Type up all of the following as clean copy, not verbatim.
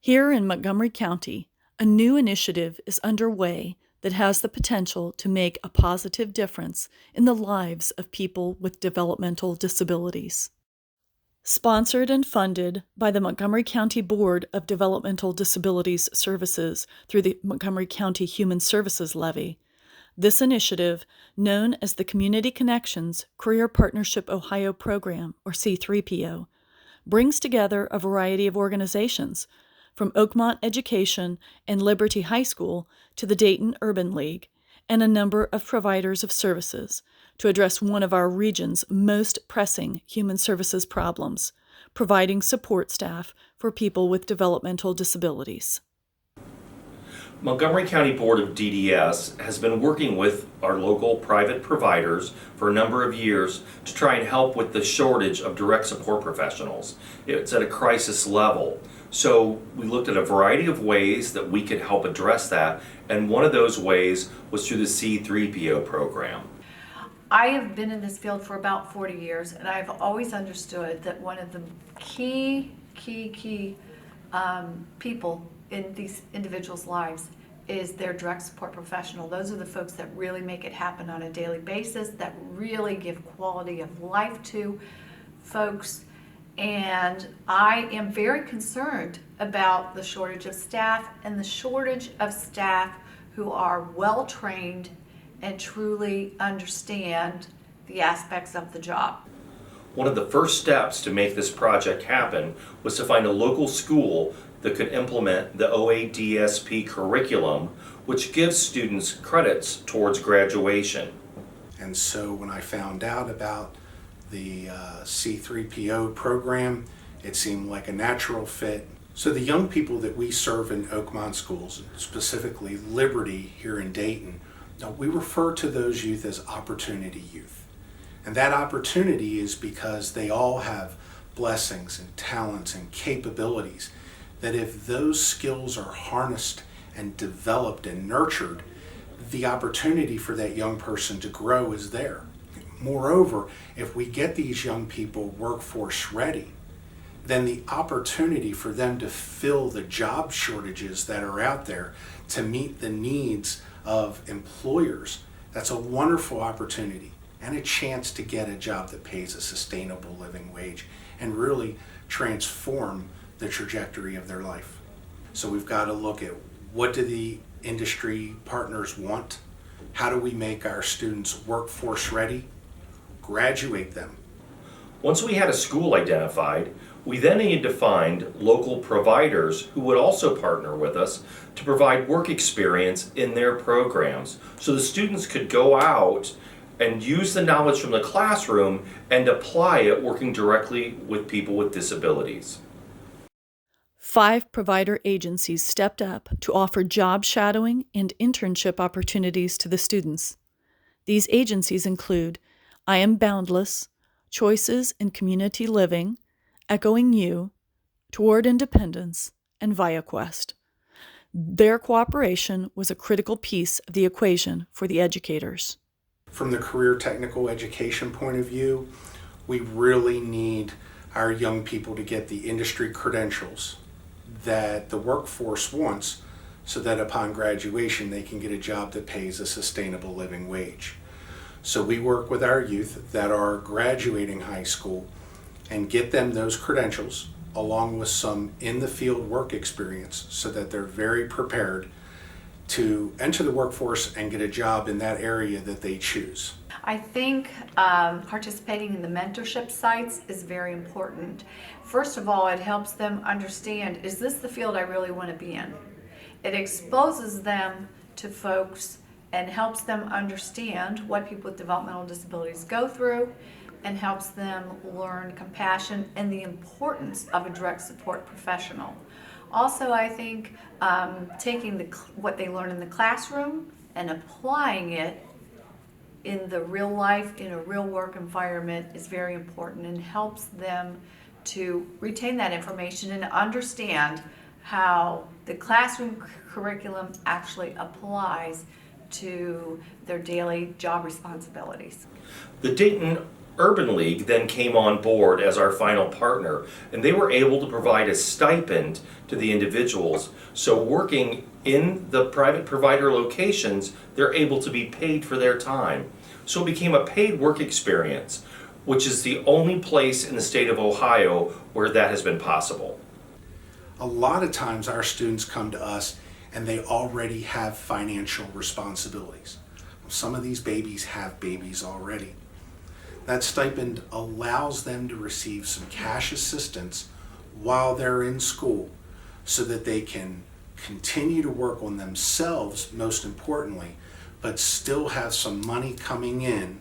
Here in Montgomery County, a new initiative is underway that has the potential to make a positive difference in the lives of people with developmental disabilities. Sponsored and funded by the Montgomery County Board of Developmental Disabilities Services through the Montgomery County Human Services Levy, this initiative, known as the Community Connections Career Partnership Ohio Program, or C3PO, brings together a variety of organizations, from Oakmont Education and Liberty High School to the Dayton Urban League, and a number of providers of services to address one of our region's most pressing human services problems, providing support staff for people with developmental disabilities. Montgomery County Board of DDS has been working with our local private providers for a number of years to try and help with the shortage of direct support professionals. It's at a crisis level. So we looked at a variety of ways that we could help address that, and one of those ways was through the C3PO program. I have been in this field for about 40 years, and I've always understood that one of the key people in these individuals' lives is their direct support professional. Those are the folks that really make it happen on a daily basis, that really give quality of life to folks. And I am very concerned about the shortage of staff and the shortage of staff who are well trained and truly understand the aspects of the job. One of the first steps to make this project happen was to find a local school that could implement the OA DSP curriculum, which gives students credits towards graduation. And so when I found out about the C3PO program, it seemed like a natural fit. So the young people that we serve in Oakmont Schools, specifically Liberty here in Dayton, we refer to those youth as opportunity youth. And that opportunity is because they all have blessings and talents and capabilities that if those skills are harnessed and developed and nurtured, the opportunity for that young person to grow is there. Moreover, if we get these young people workforce ready, then the opportunity for them to fill the job shortages that are out there to meet the needs of employers, that's a wonderful opportunity and a chance to get a job that pays a sustainable living wage and really transform the trajectory of their life. So we've got to look at what do the industry partners want? How do we make our students workforce ready? Graduate them. Once we had a school identified, we then needed to find local providers who would also partner with us to provide work experience in their programs so the students could go out and use the knowledge from the classroom and apply it working directly with people with disabilities. 5 provider agencies stepped up to offer job shadowing and internship opportunities to the students. These agencies include I Am Boundless, Choices in Community Living, Echoing You, Toward Independence, and ViaQuest. Their cooperation was a critical piece of the equation for the educators. From the career technical education point of view, we really need our young people to get the industry credentials that the workforce wants so that upon graduation they can get a job that pays a sustainable living wage. So we work with our youth that are graduating high school and get them those credentials along with some in-the-field work experience so that they're very prepared to enter the workforce and get a job in that area that they choose. I think participating in the mentorship sites is very important. First of all, it helps them understand, is this the field I really want to be in? It exposes them to folks and helps them understand what people with developmental disabilities go through and helps them learn compassion and the importance of a direct support professional. Also, I think taking what they learn in the classroom and applying it in the real life, in a real work environment is very important and helps them to retain that information and understand how the classroom curriculum actually applies to their daily job responsibilities. The Dayton Urban League then came on board as our final partner, and they were able to provide a stipend to the individuals. So working in the private provider locations, they're able to be paid for their time. So it became a paid work experience, which is the only place in the state of Ohio where that has been possible. A lot of times our students come to us and they already have financial responsibilities. Some of these babies have babies already. That stipend allows them to receive some cash assistance while they're in school so that they can continue to work on themselves, most importantly, but still have some money coming in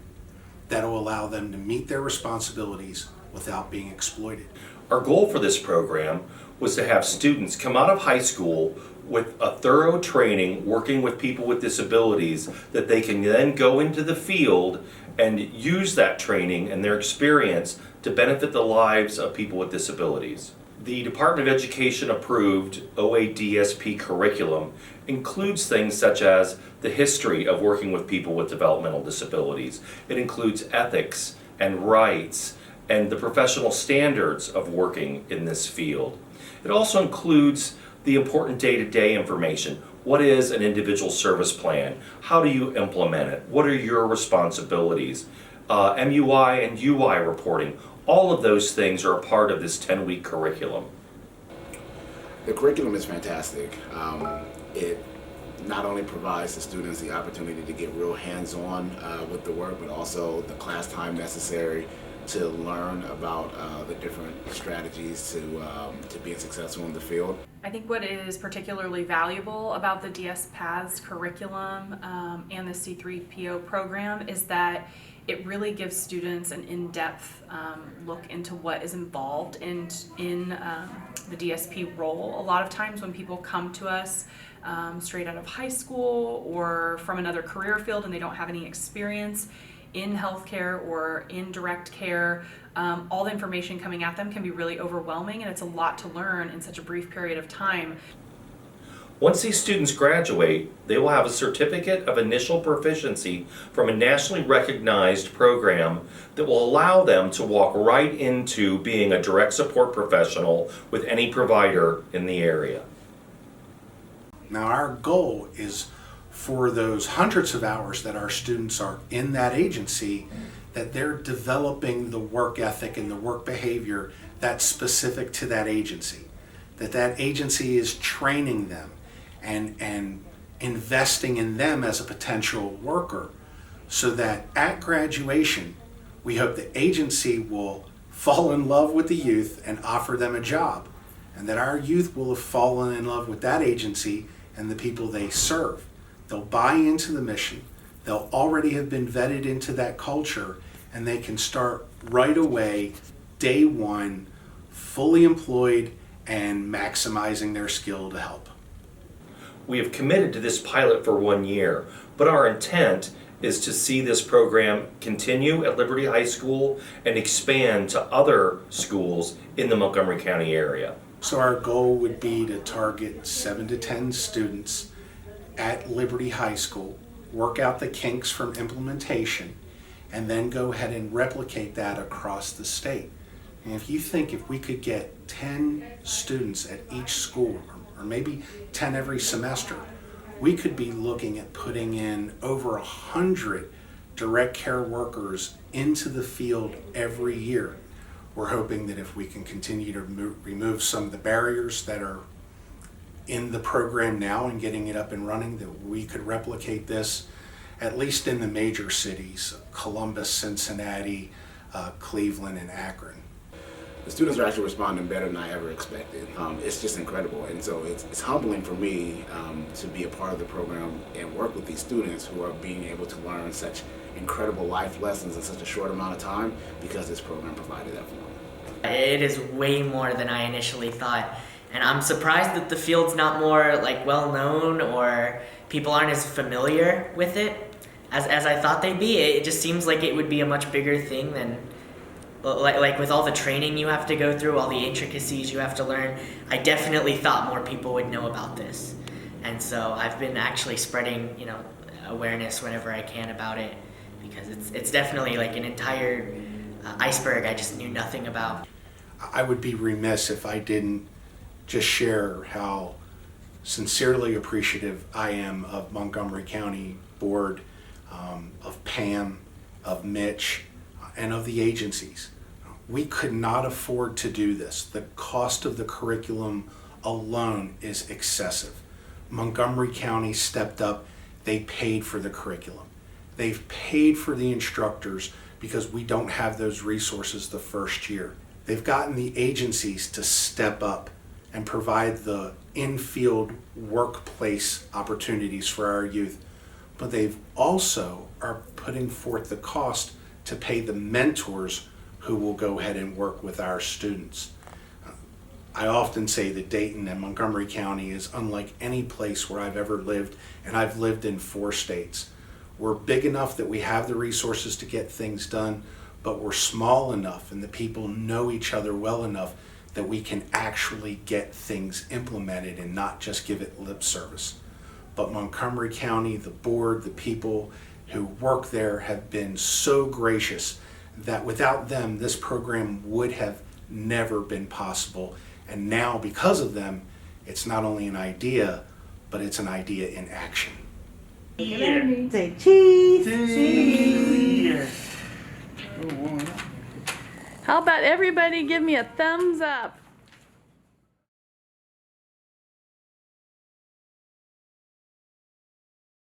that will allow them to meet their responsibilities without being exploited. Our goal for this program was to have students come out of high school with a thorough training working with people with disabilities that they can then go into the field and use that training and their experience to benefit the lives of people with disabilities. The Department of Education approved DSP Curriculum includes things such as the history of working with people with developmental disabilities. It includes ethics and rights and the professional standards of working in this field. It also includes the important day-to-day information. What is an individual service plan? How do you implement it? What are your responsibilities? MUI and UI reporting. All of those things are a part of this 10-week curriculum. The curriculum is fantastic. It not only provides the students the opportunity to get real hands-on with the work, but also the class time necessary to learn about the different strategies to being successful in the field. I think what is particularly valuable about the DS Paths curriculum and the C3PO program is that it really gives students an in-depth look into what is involved in the DSP role. A lot of times when people come to us straight out of high school or from another career field and they don't have any experience in healthcare or in direct care, all the information coming at them can be really overwhelming, and it's a lot to learn in such a brief period of time. Once these students graduate, they will have a certificate of initial proficiency from a nationally recognized program that will allow them to walk right into being a direct support professional with any provider in the area. Now our goal is for those hundreds of hours that our students are in that agency, that they're developing the work ethic and the work behavior that's specific to that agency. That agency is training them and investing in them as a potential worker, so that at graduation, we hope the agency will fall in love with the youth and offer them a job, and that our youth will have fallen in love with that agency and the people they serve. They'll buy into the mission, they'll already have been vetted into that culture, and they can start right away, day one, fully employed and maximizing their skill to help. We have committed to this pilot for 1 year, but our intent is to see this program continue at Liberty High School and expand to other schools in the Montgomery County area. So our goal would be to target 7 to 10 students at Liberty High School, work out the kinks from implementation, and then go ahead and replicate that across the state. And if you think if we could get 10 students at each school, or maybe 10 every semester, we could be looking at putting in over 100 direct care workers into the field every year. We're hoping that if we can continue to remove some of the barriers that are in the program now and getting it up and running, that we could replicate this at least in the major cities, Columbus, Cincinnati, Cleveland, and Akron. The students are actually responding better than I ever expected. It's just incredible, and so it's humbling for me to be a part of the program and work with these students who are being able to learn such incredible life lessons in such a short amount of time, because this program provided that for them. It is way more than I initially thought, and I'm surprised that the field's not more well known, or people aren't as familiar with it as I thought they'd be. It just seems like it would be a much bigger thing than like with all the training you have to go through, all the intricacies you have to learn. I definitely thought more people would know about this, and so I've been actually spreading awareness whenever I can about it, because it's definitely an entire iceberg I just knew nothing about. I would be remiss if I didn't just share how sincerely appreciative I am of Montgomery County Board, of Pam, of Mitch, and of the agencies. We could not afford to do this. The cost of the curriculum alone is excessive. Montgomery County stepped up. They paid for the curriculum. They've paid for the instructors because we don't have those resources the first year. They've gotten the agencies to step up and provide the in-field workplace opportunities for our youth. But they've also are putting forth the cost to pay the mentors who will go ahead and work with our students. I often say that Dayton and Montgomery County is unlike any place where I've ever lived, and I've lived in 4 states. We're big enough that we have the resources to get things done, but we're small enough and the people know each other well enough that we can actually get things implemented and not just give it lip service. But Montgomery County, the board, the people who work there have been so gracious that without them, this program would have never been possible. And now, because of them, it's not only an idea, but it's an idea in action. Say cheese. Cheese. How about everybody give me a thumbs up?